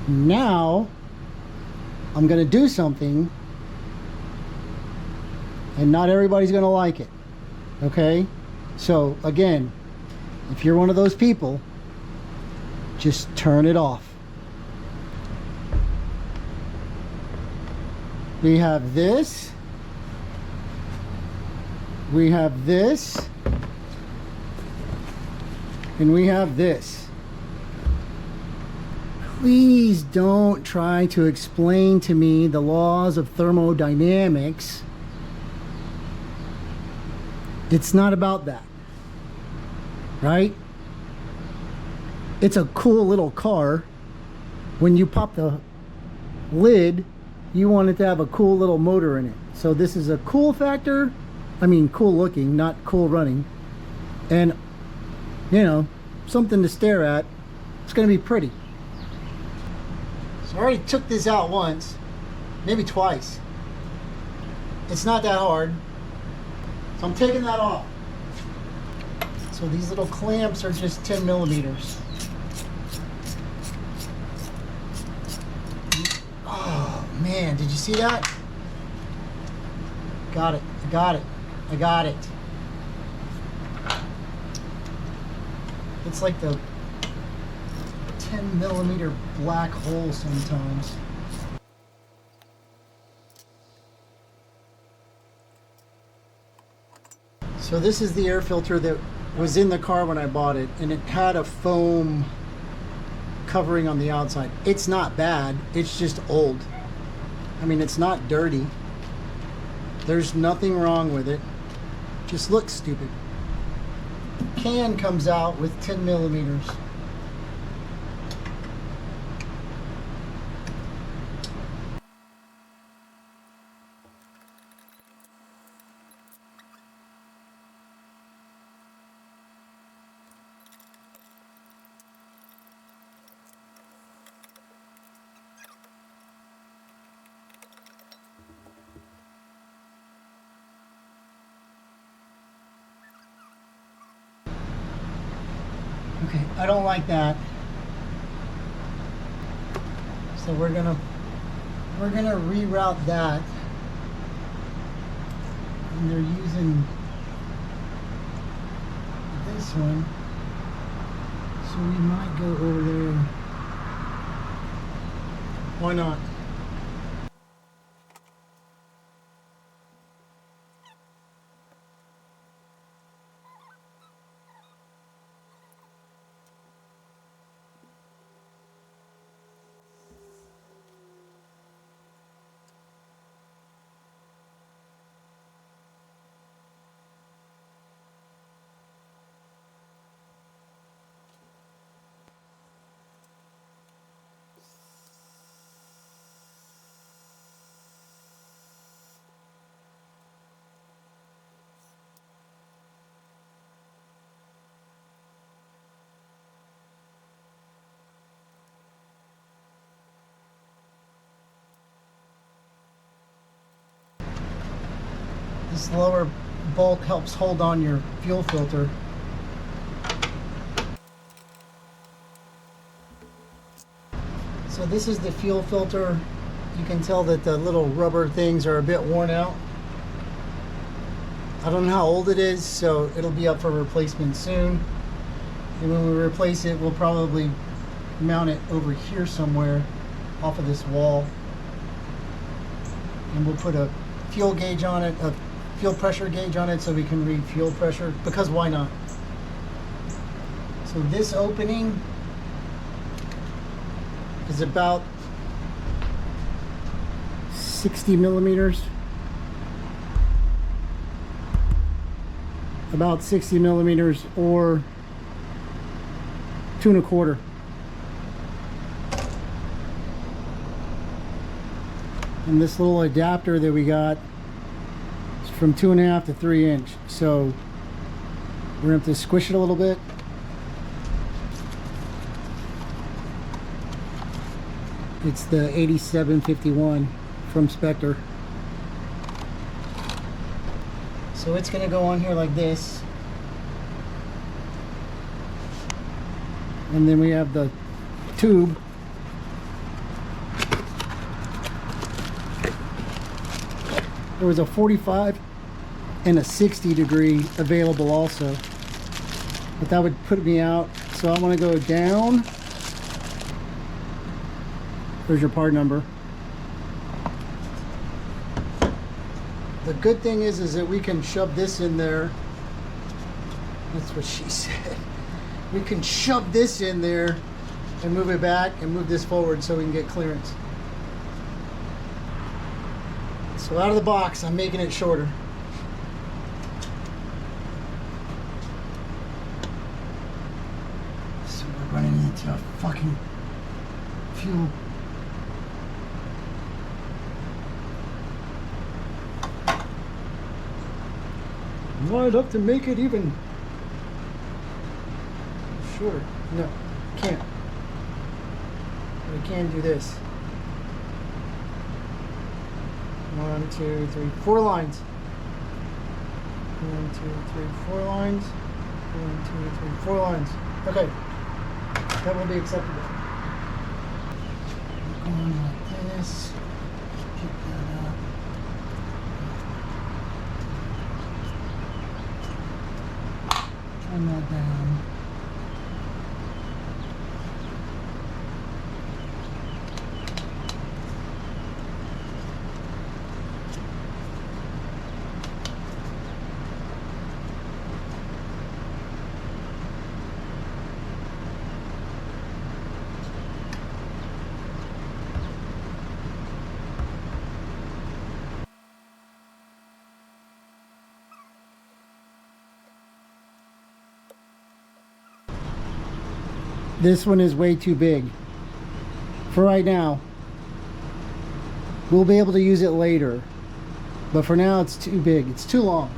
Now I'm gonna do something, and not everybody's gonna like it. Okay, so again, if you're one of those people, just turn it off. We have this, we have this, and we have this. Please don't try to explain to me the laws of thermodynamics. It's not about that, right? It's a cool little car. When you pop the lid, you want it to have a cool little motor in it. So this is a cool factor. I mean, cool looking, not cool running. And, you know, something to stare at. It's gonna be pretty. So I already took this out once, maybe twice. It's not that hard. So I'm taking that off. So these little clamps are just 10 millimeters. Oh man, did you see that? Got it, I got it, I got it. It's like the 10 millimeter black hole sometimes. So this is the air filter that was in the car when I bought it, and it had a foam covering on the outside. It's not bad, it's just old. I mean, it's not dirty. There's nothing wrong with it. Just looks stupid. Can comes out with 10 millimeters. Okay, I don't like that. So we're gonna reroute that. And they're using this one. So we might go over there. Why not? This lower bolt helps hold on your fuel filter. So this is the fuel filter. You can tell that the little rubber things are a bit worn out. I don't know how old it is, so it'll be up for replacement soon. And when we replace it, we'll probably mount it over here somewhere off of this wall. And we'll put a fuel gauge on it, a fuel pressure gauge on it, so we can read fuel pressure, because why not? So this opening is about 60 millimeters. About 60 millimeters, or 2 1/4. And this little adapter that we got is from 2 1/2 to 3 inch. So we're gonna have to squish it a little bit. It's the 8751 from Spectre. So it's gonna go on here like this. And then we have the tube There was a 45 and a 60 degree available also, but that would put me out. So I want to go down. There's your part number. The good thing is that we can shove this in there. That's what she said. We can shove this in there and move it back and move this forward so we can get clearance. So out of the box, I'm making it shorter. So we're running into a fucking fuel. I'd have to make it even shorter. No, can't. We can do this. 1, 2, 3, 4 lines. 1, 2, 3, 4 lines. 1, 2, 3, 4 lines. Okay, that will be acceptable. Going like this. Pick that up. Turn that down. This one is way too big for right now. We'll be able to use it later, but for now it's too big. It's too long.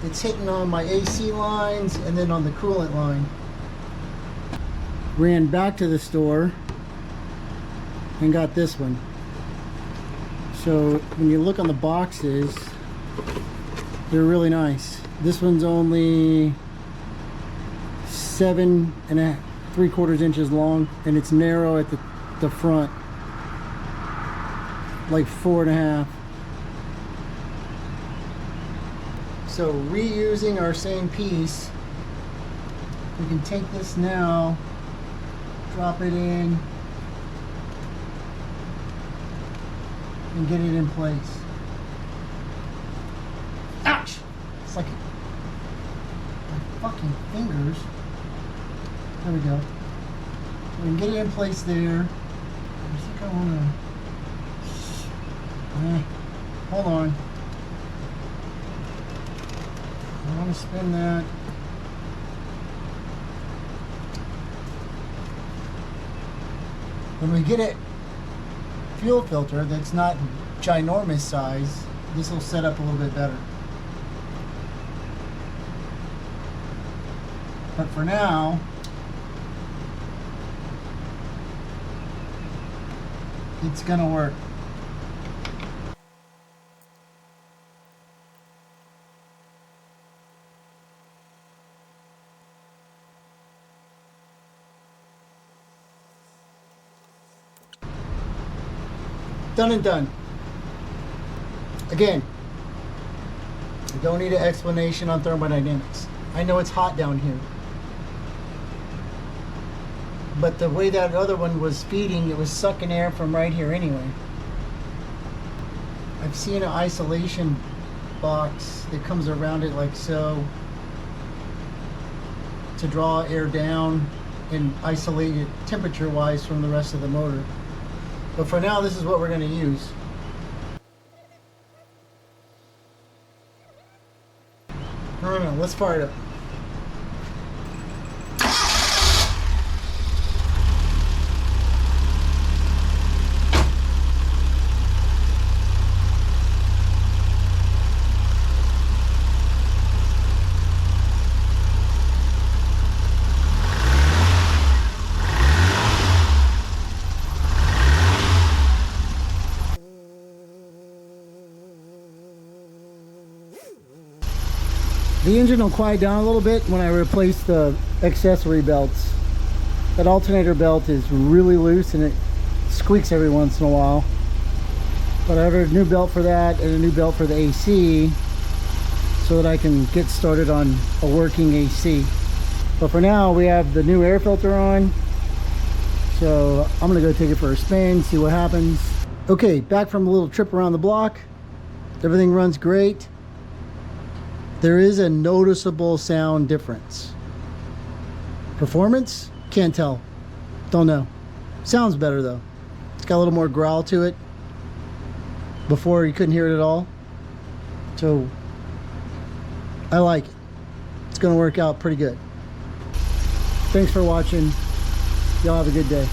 It's hitting on my AC lines and then on the coolant line. Ran back to the store and got this one. So when you look on the boxes, they're really nice. This one's only 7 3/4 inches long, and it's narrow at the front, like 4.5. So reusing our same piece, we can take this now, drop it in, and get it in place. Ouch! It's like my fucking fingers. There we go. We can get it in place there. I think I want to... hold on. I want to spin that. When we get it fuel filter that's not ginormous size, this will set up a little bit better. But for now, it's gonna work. Done and done. Again, you don't need an explanation on thermodynamics. I know it's hot down here, but the way that other one was feeding, it was sucking air from right here anyway. I've seen an isolation box that comes around it like so to draw air down and isolate it temperature wise from the rest of the motor. But for now, this is what we're going to use. I don't know, let's fire it up. The engine will quiet down a little bit when I replace the accessory belts. That alternator belt is really loose and it squeaks every once in a while. But I ordered a new belt for that and a new belt for the AC so that I can get started on a working AC. But for now, we have the new air filter on. So I'm gonna go take it for a spin, see what happens. Okay, back from a little trip around the block. Everything runs great. There is a noticeable sound difference. Performance? Can't tell. Don't know. Sounds better though. It's got a little more growl to it. Before you couldn't hear it at all. So I like it. It's gonna work out pretty good. Thanks for watching. Y'all have a good day.